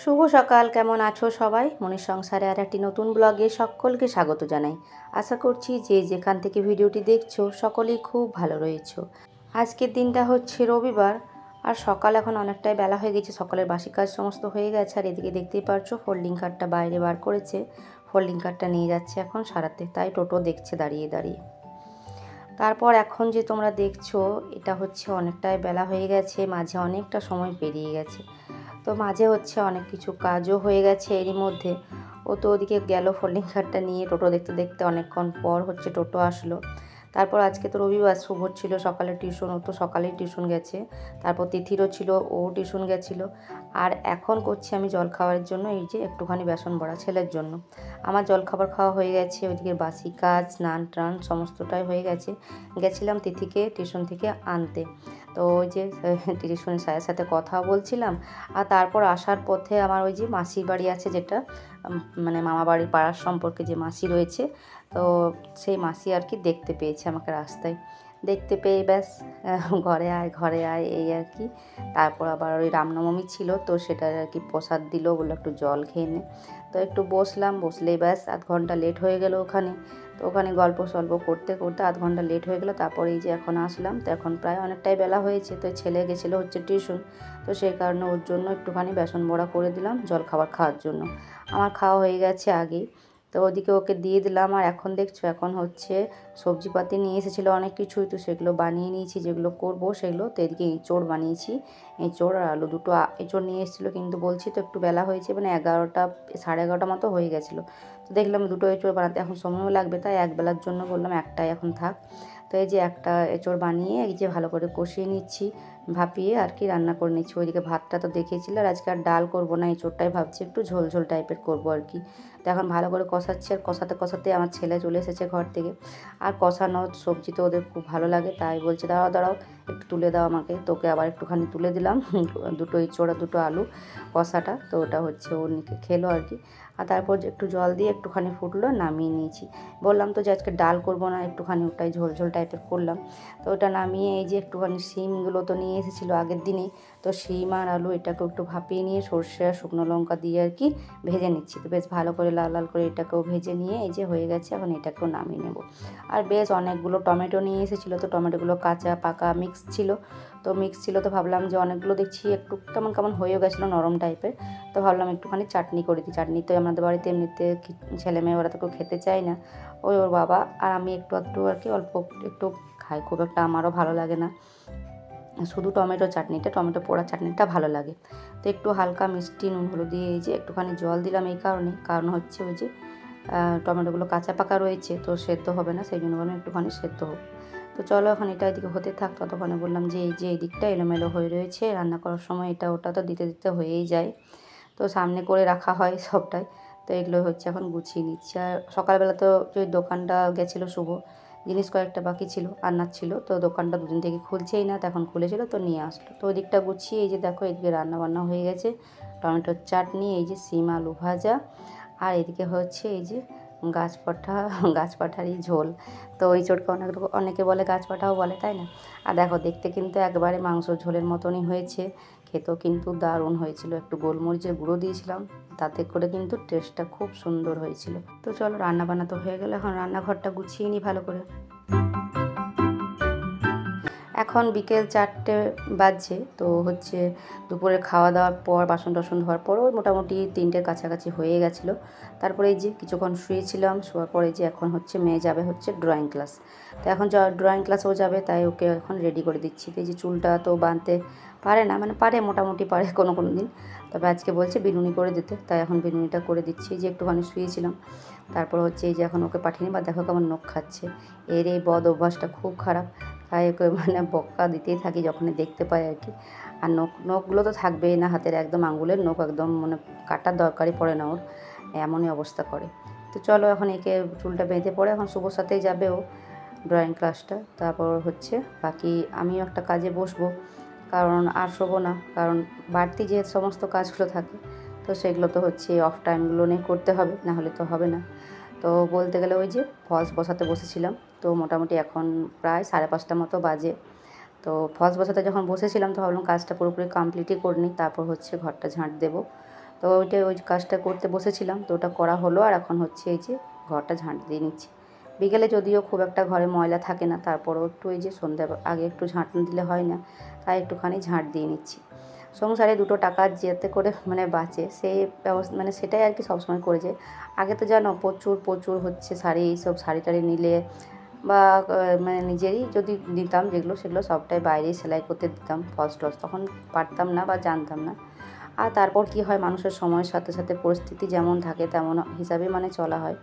শুভ সকাল, কেমন আছো সবাই? মনের সংসারে আর একটি নতুন ব্লগে সকলকে স্বাগত জানাই। আশা করছি যে যেখান থেকে ভিডিওটি দেখছো সকলেই খুব ভালো রয়েছো। আজকের দিনটা হচ্ছে রবিবার, আর সকাল এখন অনেকটাই বেলা হয়ে গেছে। সকালের বাসি কাজ সমস্ত হয়ে গেছে, আর এদিকে দেখতেই পারছো ফোল্ডিং খাটটা বাইরে বার করেছে। ফোল্ডিং খাটটা নিয়ে যাচ্ছে এখন সারাতে, তাই টোটো দেখছে দাঁড়িয়ে দাঁড়িয়ে। তারপর এখন যে তোমরা দেখছো এটা হচ্ছে অনেকটাই বেলা হয়ে গেছে, মাঝে অনেকটা সময় পেরিয়ে গেছে। তো মাঝে হচ্ছে অনেক কিছু কাজও হয়ে গেছে এরই মধ্যে। ও তো ওদিকে গেল ফোল্ডিং খাটটা নিয়ে, টোটো দেখতে দেখতে অনেকক্ষণ পর হচ্ছে টোটো আসলো। তারপর আজকে তো রবিবার, শুভর ছিল সকালে টিউশন, ও তো সকালেই টিউশন গেছে। তারপর তিথিরও ছিল, ও টিউশন গেছিলো। আর এখন করছি আমি জলখাবারের জন্য এই যে একটুখানি বেসন বড়া ছেলের জন্য। আমার জলখাবার খাওয়া হয়ে গেছে, ওইদিকে বাসি কাজ স্নান টান সমস্তটাই হয়ে গেছে। গেছিলাম তিথিকে টিউশন থেকে আনতে। তো ওই যে টিউশনের স্যারের সাথে কথা বলছিলাম। আর তারপর আসার পথে আমার ওই যে মাসির বাড়ি আছে, যেটা মানে মামা বাড়ির পাড়ার সম্পর্কে যে মাসি রয়েছে, তো সেই মাসি আর কি দেখতে পেয়েছে আমাকে রাস্তায়। দেখতে পেয়ে ব্যাস ঘরে আয় ঘরে আয় এই আর কি। তারপর আবার ওই রামনবমী ছিল, তো সেটা আর কি প্রসাদ দিল, বললো একটু জল খেয়ে নে। তো একটু বসলাম, বসলেই ব্যাস আধ ঘন্টা লেট হয়ে গেল ওখানে। তো ওখানে গল্প সল্প করতে করতে আধ ঘন্টা লেট হয়ে গেলো। তারপর এই যে এখন আসলাম, তো এখন প্রায় অনেকটাই বেলা হয়েছে। তো ছেলে গেছিলো হচ্ছে টিউশন, তো সেই কারণে ওর জন্য একটুখানি বেসন বড়া করে দিলাম জল খাবার খাওয়ার জন্য। আমার খাওয়া হয়ে গেছে আগেই, তো ওদিকে ওকে দিয়ে দিলাম। আর এখন দেখছো এখন হচ্ছে সবজিপাতি নিয়ে এসেছিলো অনেক কিছুই, তো সেগুলো বানিয়ে নিয়েছি, যেগুলো করব সেগুলো। তো এদিকে এঁচোড় বানিয়েছি, এঁচোড় আর আলু দুটো। এঁচোড় নিয়ে এসেছিলো, কিন্তু বলছি তো একটু বেলা হয়েছে, মানে 11টা 11:30 মতো হয়ে গেছিলো। তো দেখলাম দুটো এঁচোড় বানাতে এখন সময়ও লাগবে, তাই একবেলার জন্য বললাম একটাই এখন থাক। তো এই যে একটা এঁচোড় বানিয়ে এই যে ভালো করে কষিয়ে নিচ্ছি, ভাপিয়ে আর কি রান্না করে নিচ্ছি। ওইদিকে ভাতটা তো দেখেছিল, আর আজকে আর ডাল করবো না, এঁচোড়টাই ভাবছি একটু ঝোল ঝোল টাইপের করবো আর কি। তো এখন ভালো করে কষাচ্ছি, আর কষাতে কষাতে আমার ছেলে চলে এসেছে ঘর থেকে। আর কষানো সবজি তো ওদের খুব ভালো লাগে, তাই বলছে দাঁড়াও দাঁড়াও একটু তুলে দাও আমাকে। তোকে আবার একটুখানি তুলে দিলাম দুটো এঁচোড় দুটো আলু কষাটা। তো ওটা হচ্ছে ও খেলো আর কি। আর তারপর একটু জল দিয়ে একটুখানি ফুটলো, নামিয়ে নিয়েছি। বললাম তো যে আজকে ডাল করবো না, একটুখানি ওটাই ঝোল ঝোল টাইপের করলাম। তো ওটা নামিয়ে এই যে একটুখানি শিমগুলো তো নিয়ে এসেছিলো আগের দিনেই, তো শিম আর আলু এটাকেও একটু ভাপিয়ে নিয়ে সর্ষে আর শুকনো লঙ্কা দিয়ে আর কি ভেজে নিচ্ছি। তো বেশ ভালো করে লাল লাল করে এটাকেও ভেজে নিয়ে এই যে হয়ে গেছে, এখন এটাকেও নামিয়ে নেব। আর বেশ অনেকগুলো টমেটো নিয়ে এসেছিলো, তো টমেটোগুলো কাঁচা পাকা মিক্স ছিল। তো ভাবলাম যে অনেকগুলো দেখছি একটু কেমন কেমন হয়েও গেছিলো নরম টাইপের। তো ভাবলাম একটুখানি চাটনি করে দিই। চাটনি তো আমাদের বাড়িতে এমনিতে ছেলে মেয়ে ওরা তো কেউ খেতে চায় না, ওই ওর বাবা আর আমি একটু একটু আর কি অল্প একটু খাই, খুব একটা আমারও ভালো লাগে না। শুধু টমেটো পোড়া চাটনিটা ভালো লাগে। তো একটু হালকা মিষ্টি নুন হলুদ দিয়ে এই যে একটুখানি জল দিলাম, এই কারণ হচ্ছে ওই যে টমেটোগুলো কাঁচা পাকা রয়েছে, তো সেদ্ধ হবে না, সেই জন্য বললাম একটুখানি সেদ্ধ হোক। তো চলো এখন এটা এদিকে হতে থাক, ততক্ষণে বললাম যে এই যে এই দিকটা এলোমেলো হয়ে রয়েছে, রান্না করার সময় এটা ওটা তো দিতে দিতে হয়েই যায়, তো সামনে করে রাখা হয় সবটাই। তো এগুলো হচ্ছে এখন গুছিয়ে নিচ্ছি। আর সকালবেলা তো ওই দোকানটা গেছিলো শুভ, জিনিস কয়েকটা বাকি ছিল আনার ছিল, তো দোকানটা দুদিন থেকে খুলছেই না, তখন খুলেছিল তো নিয়ে আসলো। তো ওই দিকটা গুছিয়ে এই যে দেখো এদিকে রান্না বান্না হয়ে গেছে, টমেটোর চাটনি, এই যে শিম আলু ভাজা, আর এদিকে হচ্ছে এই যে গাছপাঠারই ঝোল। তো ওই চোটকে অনেকে বলে গাছপাঠাও বলে, তাই না? আর দেখো দেখতে কিন্তু একবারে মাংস ঝোলের মতনই হয়েছে, খেতেও কিন্তু দারুণ হয়েছিল। একটু গোলমরিচের গুঁড়ো দিয়েছিলাম, তাতে করে কিন্তু টেস্টটা খুব সুন্দর হয়েছিল। তো চলো রান্না বান্না তো হয়ে গেল, এখন রান্নাঘরটা গুছিয়ে নিই ভালো করে। এখন বিকেল 4টে বাজছে, তো হচ্ছে দুপুরে খাওয়া দাওয়ার পর বাসন টাসন ধোয়ার পর ওই মোটামুটি 3টের কাছাকাছি হয়ে গেছিলো। তারপরে এই যে কিছুক্ষণ শুয়েছিলাম, শোয়ার পরে যে এখন হচ্ছে মেয়ে যাবে হচ্ছে ড্রয়িং ক্লাস। তো এখন ড্রয়িং ক্লাসেও যাবে, তাই ওকে এখন রেডি করে দিচ্ছি। তো এই যে চুলটা তো বাঁধতে পারে না, মানে পারে মোটামুটি পারে কোনো কোনো দিন, তবে আজকে বলছে বিনুনি করে দিতে, তাই এখন বিনুনিটা করে দিচ্ছি। যে একটুখানি শুয়েছিলাম, তারপর হচ্ছে এই যে এখন ওকে পাঠিয়ে নিই। বা দেখো কেমন নখ খাচ্ছে, এর এই বদ অভ্যাসটা খুব খারাপ, তাই ওকে মানে বকা দিতেই থাকি যখনই দেখতে পাই আর কি। আর নখগুলো তো থাকবেই না হাতের, একদম আঙুলের নখ একদম মানে কাটার দরকারই পড়ে না ওর, এমনই অবস্থা করে। তো চলো এখন একে চুলটা বেঁধে পড়ে এখন শুভর সাথেই যাবে ও ড্রয়িং ক্লাসটা। তারপর হচ্ছে বাকি আমিও একটা কাজে বসবো, কারণ আর শোবো না, কারণ বাড়তি যে সমস্ত কাজগুলো থাকে তো সেগুলো তো হচ্ছে অফ টাইমগুলো নিয়ে করতে হবে, না হলে তো হবে না। তো বলতে গেলে ওই যে ফলস বসাতে বসেছিলাম, তো মোটামুটি এখন প্রায় 5:30 মতো বাজে। তো ফলস বসাতে যখন বসেছিলাম তো ভাবলাম কাজটা পুরোপুরি কমপ্লিটই করে নিই, তারপর হচ্ছে ঘরটা ঝাঁট দেবো। তো ওই কাজটা করতে বসেছিলাম, তো ওটা করা হলো। আর এখন হচ্ছে এই যে ঘরটা ঝাঁট দিয়ে নিচ্ছি। বিকেলে যদিও খুব একটা ঘরে ময়লা থাকে না, তারপরেও একটু এই যে সন্ধ্যা আগে একটু ঝাঁট না দিলে হয় না, তাই একটুখানি ঝাঁট দিয়ে নিচ্ছি। সংসারে 2 টাকা যাতে করে বাঁচে সেই ব্যবস্থা, সেটাই আর কি সবসময় করে যাই। আগে তো জানো প্রচুর হচ্ছে শাড়ি, এইসব শাড়ি টাড়ি নিলে বা নিজেরই যদি দিতাম সেগুলো সবটাই বাইরেই সেলাই করতে দিতাম, ফলস টলস তখন পারতাম না বা জানতাম না। আর তারপর কি হয়, মানুষের সময়ের সাথে সাথে পরিস্থিতি যেমন থাকে তেমন হিসাবে চলা হয়।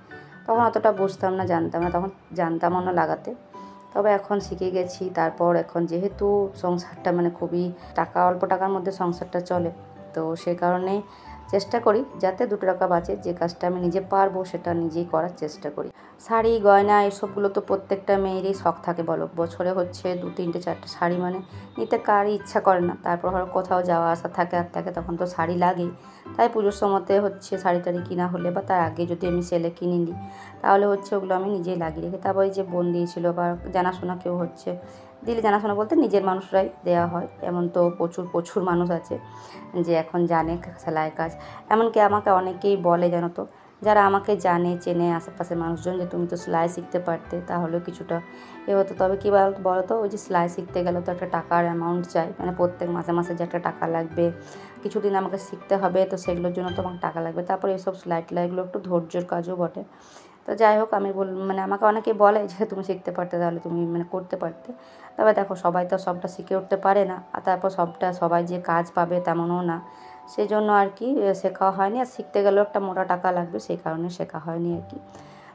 তখন অতটা বুঝতাম না, জানতাম না, তখন জানতামও না লাগাতে। তবে এখন শিখে গেছি। তারপর এখন যেহেতু সংসারটা খুবই অল্প টাকার মধ্যে সংসারটা চলে, তো সে কারণে চেষ্টা করি যাতে 2 টাকা বাঁচে। যে কাজটা আমি নিজে পারবো সেটা নিজেই করার চেষ্টা করি। শাড়ি গয়না এসবগুলো তো প্রত্যেকটা মেয়েরই শখ থাকে বলো। বছরে হচ্ছে 2, 3, 4টে শাড়ি নিতে কারই ইচ্ছা করে না। তারপর হয়তো কোথাও যাওয়া আসা থাকে তখন তো শাড়ি লাগেই। তাই পুজোর সময়তে হচ্ছে শাড়ি টাড়ি কিনা হলে বা তার আগে যদি আমি সেলে কিনে নিই, তাহলে হচ্ছে ওগুলো আমি নিজেই লাগিয়ে রেখে, তারপর যে বোন দিয়েছিল বা জানাশোনা কেউ হচ্ছে দিলে, জানাশোনা বলতে নিজের মানুষরাই দেওয়া হয়। এমন তো প্রচুর মানুষ আছে যে এখন জানে সেলাইয়ের কাজ। এমনকি আমাকে অনেকেই বলে জানো তো, যারা আমাকে জানে চেনে আশেপাশের মানুষজন, যে তুমি তো সেলাই শিখতে পারতে, তাহলেও কিছুটা হতো। তবে কী বলো তো, ওই যে সেলাই শিখতে গেলে তো একটা টাকার অ্যামাউন্ট চাই, প্রত্যেক মাসে যে একটা টাকা লাগবে, কিছুদিন আমাকে শিখতে হবে, তো সেগুলোর জন্য তো আমাকে টাকা লাগবে। তারপরে এইসব সেলাই টেলাইগুলো একটু ধৈর্যের কাজও বটে। তো যাই হোক, আমি আমাকে অনেকেই বলে যে তুমি শিখতে পারতে, তাহলে তুমি করতে পারতে। তবে দেখো, সবাই তো সবটা শিখে উঠতে পারে না, আর তারপর সবাই যে কাজ পাবে তেমনও না। সেই জন্য আর কি শেখাও হয়নি, আর শিখতে গেলেও একটা মোটা টাকা লাগবে, সেই কারণে শেখা হয়নি আর কি।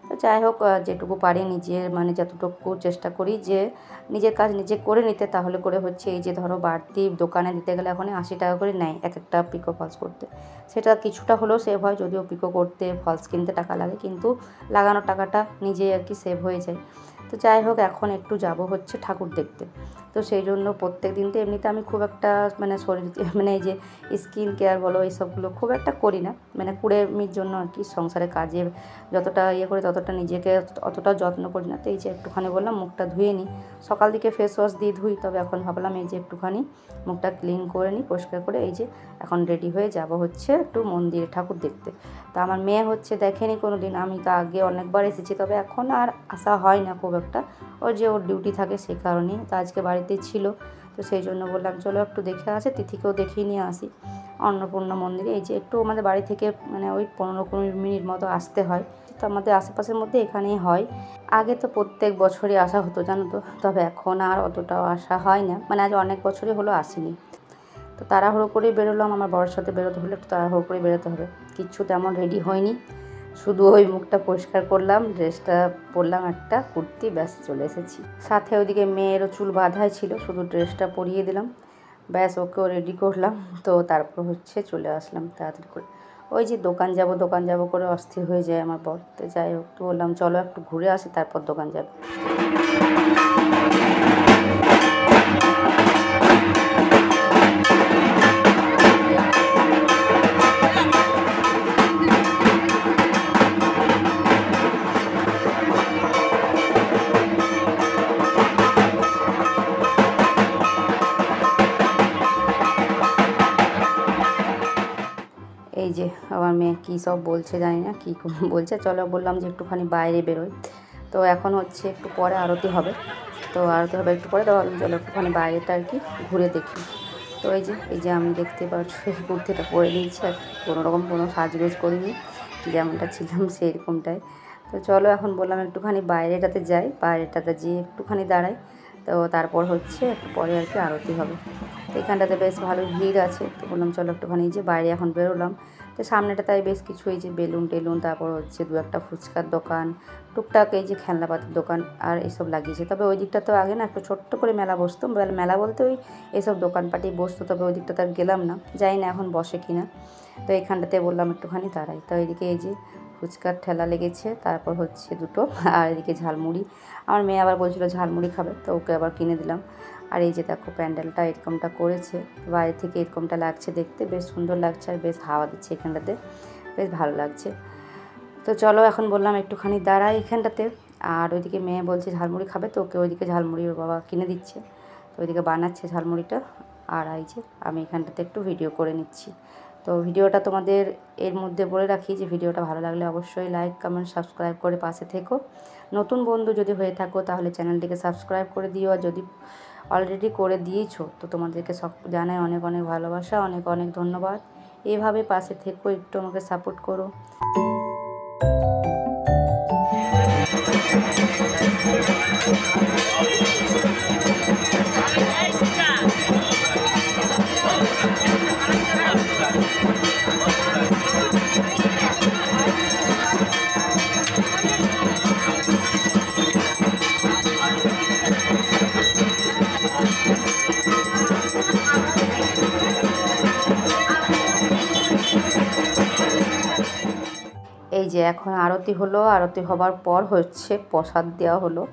তো যাই হোক, যেটুকু পারি নিজের যতটুকু চেষ্টা করি যে নিজের কাজ নিজে করে নিতে। তাহলে করে হচ্ছে এই যে ধরো বাড়তি দোকানে দিতে গেলে এখন 80 টাকা করে নেয় একটা পিকো ফলস করতে। সেটা কিছুটা হলেও সেভ হয়, যদিও পিকো করতে ফলস কিনতে টাকা লাগে, কিন্তু লাগানোর টাকাটা নিজেই আর কি সেভ হয়ে যায়। তো যাই হোক, এখন একটু যাব হচ্ছে ঠাকুর দেখতে। তো সেই জন্য প্রত্যেক দিন তো এমনিতে আমি খুব একটা শরীর এই যে স্কিন কেয়ার বলো, এইসবগুলো খুব একটা করি না। কুড়েমির জন্য আর কি, সংসারে কাজে যতটা করি ততটা নিজেকে অতটা যত্ন করি না। তো এই যে একটুখানি বললাম মুখটা ধুয়ে নিই, সকাল দিকে ফেস ওয়াশ দিয়ে ধুই, তবে এখন ভাবলাম এই যে একটুখানি মুখটা ক্লিন করে নিই, পরিষ্কার করে। এই যে এখন রেডি হয়ে যাব হচ্ছে একটু মন্দিরে ঠাকুর দেখতে। তো আমার মেয়ে হচ্ছে দেখেনি কোনো দিন, আমি তো আগে অনেকবার এসেছি, তবে এখন আর আসা হয় না খুব একটা। ওর ডিউটি থাকে সেই কারণেই। তো আজকে বাড়িতে ছিল, তো সেই জন্য বললাম চলো একটু দেখে আসে, তিথিকেও দেখিয়ে নিয়ে আসি অন্নপূর্ণা মন্দিরে। এই যে একটু আমাদের বাড়ি থেকে ওই 15-20 মিনিট মতো আসতে হয়। তো আমাদের আশেপাশের মধ্যে এখানেই হয়। আগে তো প্রত্যেক বছরই আসা হতো জানো তো, তবে এখন আর অতটাও আসা হয় না, আজ অনেক বছরই হলো আসিনি। তো তাড়াহুড়ো করে বেরোলাম, আমার বড়োর সাথে বেরোতে হলে একটু তাড়াহুড়ো করে বেরোতে হবে। কিচ্ছু তেমন রেডি হয়নি, শুধু ওই মুখটা পরিষ্কার করলাম, ড্রেসটা পরলাম একটা কুর্তি, ব্যাস চলে এসেছি। সাথে ওইদিকে মেয়েরও চুল বাঁধাই ছিল, শুধু ড্রেসটা পরিয়ে দিলাম, ব্যাস ওকেও রেডি করলাম। তো তারপর হচ্ছে চলে আসলাম তাড়াতাড়ি করে। ওই যে দোকান যাব করে অস্থির হয়ে যায় আমার বর। তো যাই হোক, তো বললাম চলো একটু ঘুরে আসি, তারপর দোকান যাবে। এই যে আমার মেয়ে কী সব বলছে জানি না, কী বলছে। চলো বললাম যে একটুখানি বাইরে বেরোই। তো এখন হচ্ছে একটু পরে আরতি হবে, একটু পরে। তো ভাবলাম চলো একটুখানি বাইরেটা আর কি ঘুরে দেখি। তো এই যে আমি দেখতে পাচ্ছি এই কুর্তিটা পরে নিয়েছি, আর কোনোরকম কোনো সাজগোজ করিনি, যেমনটা ছিলাম সেই রকমটাই। তো চলো এখন বললাম একটুখানি বাইরেটাতে যাই, বাইরেটাতে যেয়ে একটুখানি দাঁড়াই। তো তারপর হচ্ছে একটু পরে আর কি আরতি হবে। তো এখানটাতে বেশ ভালো ভিড় আছে, তো বললাম চলো একটুখানি যে বাইরে এখন বেরোলাম। তো সামনেটা তাই বেশ কিছু এই যে বেলুন টেলুন, তারপর হচ্ছে 2-একটা ফুচকার দোকান, টুকটাক এই যে খেলনাপাতির দোকান আর এইসব লাগিয়েছে। তবে ওই দিকটা তো আগে না একটু ছোট্ট করে মেলা বসতো, মেলা বলতে ওই এইসব দোকানপাটি বসতো, তবে ওই দিকটা তো আর গেলাম না, জানি না এখন বসে কিনা। তো এইখানটাতে বললাম একটুখানি দাঁড়াই। তো এইদিকে এই যে ফুচকার ঠেলা লেগেছে, তারপর হচ্ছে 2টো, আর এদিকে ঝালমুড়ি। আমার মেয়ে আবার বলছিল ঝালমুড়ি খাবে, তো ওকে আবার কিনে দিলাম। আর এই যে দেখো প্যান্ডেলটা এরকমটা করেছে, বাইরে থেকে এরকমটা লাগছে দেখতে, বেশ সুন্দর লাগছে, আর বেশ হাওয়া দিচ্ছে এখানটাতে, বেশ ভালো লাগছে। তো চলো এখন বললাম একটুখানি দাঁড়াই এখানটাতে। আর ওইদিকে মেয়ে বলছে ঝালমুড়ি খাবে, তো ওকে ওইদিকে ঝালমুড়ি ওর বাবা কিনে দিচ্ছে, তো ওইদিকে বানাচ্ছে ঝালমুড়িটা। আর এই যে আমি এখানটাতে একটু ভিডিও করে নিচ্ছি। তো ভিডিওটা তোমাদের এর মধ্যে বলে রাখি যে ভিডিওটা ভালো লাগলে অবশ্যই লাইক কমেন্ট সাবস্ক্রাইব করে পাশে থেকো। নতুন বন্ধু যদি হয়ে থাকো তাহলে চ্যানেলটিকে সাবস্ক্রাইব করে দিও, আর যদি অলরেডি করে দিয়েছো তো তোমাদেরকে সব জানাই অনেক অনেক ভালোবাসা, অনেক অনেক ধন্যবাদ। এইভাবে পাশে থেকো, একটু আমাকে সাপোর্ট করো। এই যে এখন আরতি হলো, আরতি হবার পর হচ্ছে প্রসাদ দেওয়া হলো,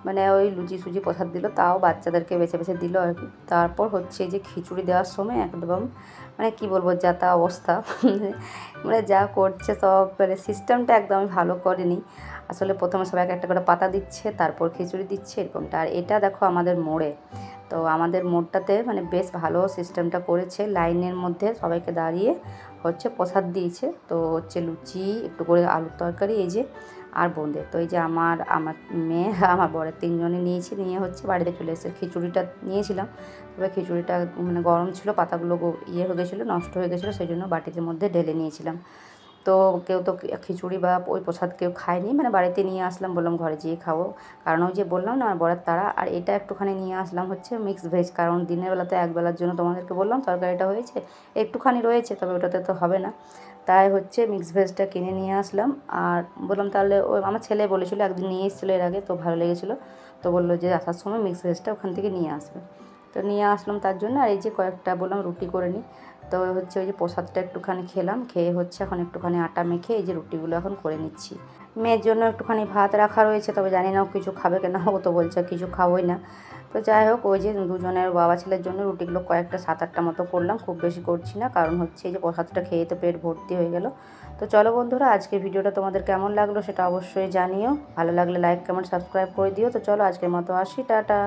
মানে ওই লুচি সুজি প্রসাদ দিল, তাও বাচ্চাদেরকে বেছে বেছে দিল আর কি। তারপর হচ্ছে যে খিচুড়ি দেওয়ার সময় একদম মানে কি বলবো যা তা অবস্থা মানে যা করছে সব মানে সিস্টেমটা একদমই ভালো করেনি। আসলে প্রথমে সবাইকে একটা করে পাতা দিচ্ছে, তারপর খিচুড়ি দিচ্ছে এরকমটা। আর এটা দেখো আমাদের মোড়ে, তো আমাদের মোড়টাতে মানে বেশ ভালো সিস্টেমটা করেছে, লাইনের মধ্যে সবাইকে দাঁড়িয়ে হচ্ছে প্রসাদ দিয়েছে। তো হচ্ছে লুচি, একটু করে আলুর তরকারি, এই যে আর বোঁদে। তো এই যে আমার মেয়ে আমার বরের তিনজনে নিয়েছি, নিয়ে হচ্ছে বাড়িতে চলে এসেছে। খিচুড়িটা নিয়েছিলাম, তবে খিচুড়িটা মানে গরম ছিল, পাতাগুলো ইয়ে হয়ে গেছিলো, নষ্ট হয়ে গেছিলো, সেই জন্য বাটির মধ্যে ঢেলে নিয়েছিলাম। তো কেউ তো খিচুড়ি বা ওই প্রসাদ কেউ খায়নি, মানে বাড়িতে নিয়ে আসলাম, বললাম ঘরে যেয়ে খাবো, কারণ ওই যে বললাম না আমার বরের তারা। আর এটা একটুখানি নিয়ে আসলাম হচ্ছে মিক্স ভেজ, কারণ দিনের বেলাতে একবেলার জন্য তোমাদেরকে বললাম তরকারিটা হয়েছে, একটুখানি রয়েছে, তবে ওটাতে তো হবে না, তাই হচ্ছে মিক্স ভেজটা কিনে নিয়ে আসলাম। আর বললাম তাহলে ওই আমার ছেলে বলেছিলো, একদিন নিয়ে এসেছিলো এর আগে, তো ভালো লেগেছিলো, তো বললো যে আসার সময় মিক্স ভেজটা ওখান থেকে নিয়ে আসবে। তো নিয়ে আসলাম তার জন্য। আর এই যে কয়েকটা বললাম রুটি করে নিই, তো হচ্ছে ওই যে প্রসাদটা একটুখানি খেলাম, খেয়ে হচ্ছে এখন একটুখানি আটা মেখে এই যে রুটিগুলো এখন করে নিচ্ছি। মেয়ের জন্য একটুখানি ভাত রাখা রয়েছে, তবে জানি না ও কিছু খাবে কিনা, ও তো বলছে কিছু খাবোই না। তো যাই হোক, ওই যে দুজনের বাবা ছেলের জন্য রুটিগুলো কয়েকটা 7-8টা মতো করলাম, খুব বেশি করছি না, কারণ হচ্ছে এই যে প্রসাদটা খেয়ে তো পেট ভর্তি হয়ে গেল। তো চলো বন্ধুরা, আজকের ভিডিওটা তোমাদের কেমন লাগলো সেটা অবশ্যই জানিও, ভালো লাগলে লাইক কমেন্ট সাবস্ক্রাইব করে দিও। তো চলো আজকের মতো আসি, টাটা।